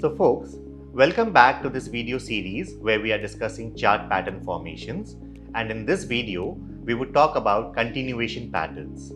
So folks, welcome back to this video series where we are discussing chart pattern formations, and in this video we would talk about continuation patterns.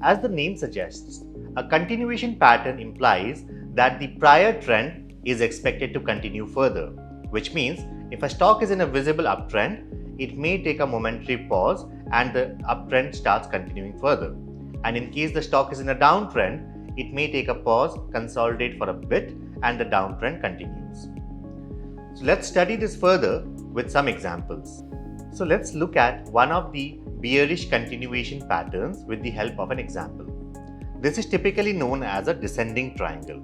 As the name suggests, a continuation pattern implies that the prior trend is expected to continue further, which means if a stock is in a visible uptrend, it may take a momentary pause and the uptrend starts continuing further. And in case the stock is in a downtrend, it may take a pause, consolidate for a bit, and the downtrend continues. So let's study this further with some examples. So let's look at one of the bearish continuation patterns with the help of an example. This is typically known as a descending triangle.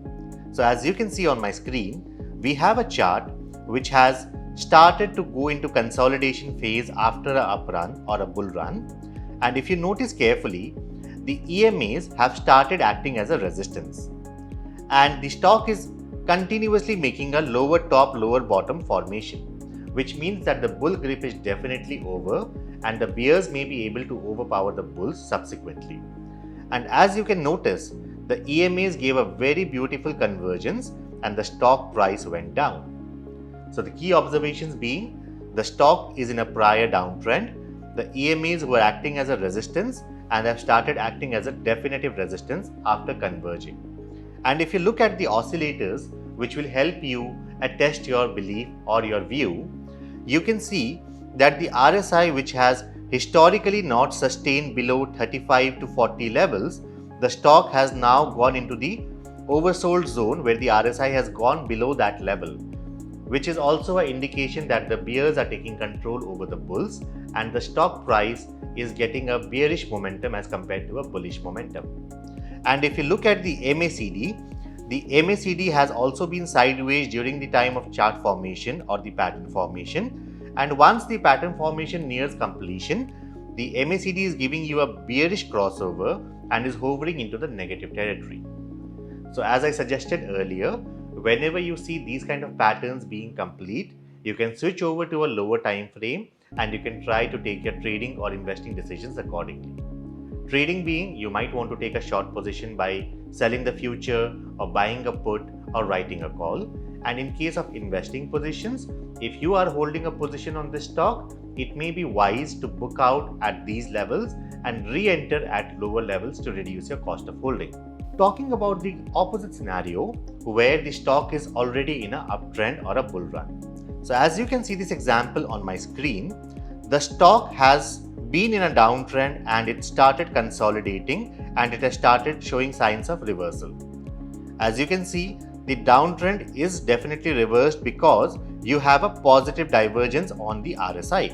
So as you can see on my screen, we have a chart which has started to go into consolidation phase after a up run or a bull run, and if you notice carefully, the EMAs have started acting as a resistance, and the stock is continuously making a lower top lower bottom formation, which means that the bull grip is definitely over and the bears may be able to overpower the bulls subsequently. And as you can notice, the EMAs gave a very beautiful convergence and the stock price went down. So the key observations being, the stock is in a prior downtrend, the EMAs were acting as a resistance and have started acting as a definitive resistance after converging. And if you look at the oscillators, which will help you attest your belief or your view, you can see that the RSI, which has historically not sustained below 35 to 40 levels, the stock has now gone into the oversold zone where the RSI has gone below that level, which is also an indication that the bears are taking control over the bulls and the stock price is getting a bearish momentum as compared to a bullish momentum. And if you look at the MACD has also been sideways during the time of chart formation or the pattern formation, and once the pattern formation nears completion, the MACD is giving you a bearish crossover and is hovering into the negative territory. So as I suggested earlier, whenever you see these kind of patterns being complete, you can switch over to a lower time frame and you can try to take your trading or investing decisions accordingly. Trading being, you might want to take a short position by selling the future or buying a put or writing a call. And in case of investing positions, if you are holding a position on this stock, it may be wise to book out at these levels and re-enter at lower levels to reduce your cost of holding. Talking about the opposite scenario where the stock is already in an uptrend or a bull run. So as you can see this example on my screen, the stock has been in a downtrend and it started consolidating and it has started showing signs of reversal. As you can see, the downtrend is definitely reversed because you have a positive divergence on the RSI,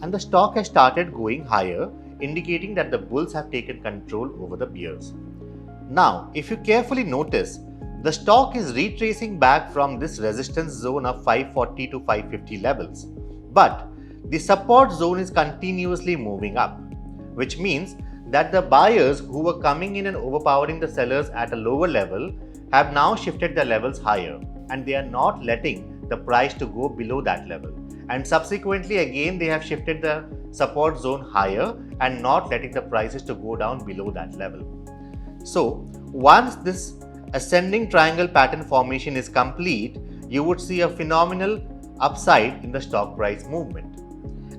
and the stock has started going higher, indicating that the bulls have taken control over the bears. Now, if you carefully notice, the stock is retracing back from this resistance zone of 540 to 550 levels, but the support zone is continuously moving up, which means that the buyers who were coming in and overpowering the sellers at a lower level have now shifted their levels higher, and they are not letting the price to go below that level, and subsequently again they have shifted the support zone higher and not letting the prices to go down below that level. So once this ascending triangle pattern formation is complete, you would see a phenomenal upside in the stock price movement.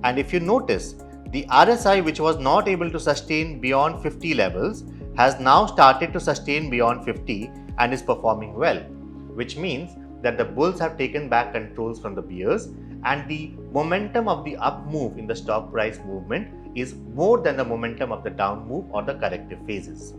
And if you notice, the RSI, which was not able to sustain beyond 50 levels, has now started to sustain beyond 50 and is performing well, which means that the bulls have taken back controls from the bears and the momentum of the up move in the stock price movement is more than the momentum of the down move or the corrective phases.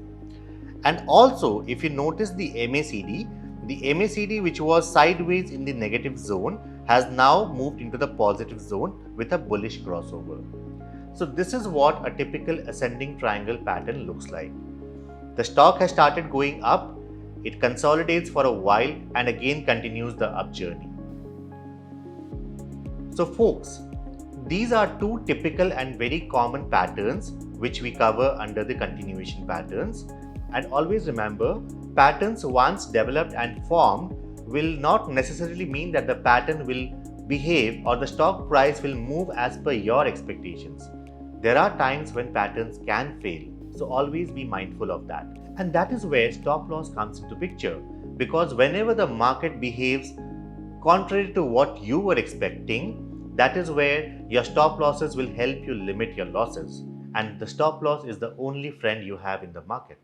And also, if you notice the MACD, which was sideways in the negative zone, has now moved into the positive zone with a bullish crossover. So this is what a typical ascending triangle pattern looks like. The stock has started going up, it consolidates for a while and again continues the up journey. So folks, these are two typical and very common patterns which we cover under the continuation patterns. And always remember, patterns once developed and formed will not necessarily mean that the pattern will behave or the stock price will move as per your expectations. There are times when patterns can fail, so always be mindful of that. And that is where stop loss comes into picture, because whenever the market behaves contrary to what you were expecting, that is where your stop losses will help you limit your losses. And the stop loss is the only friend you have in the market.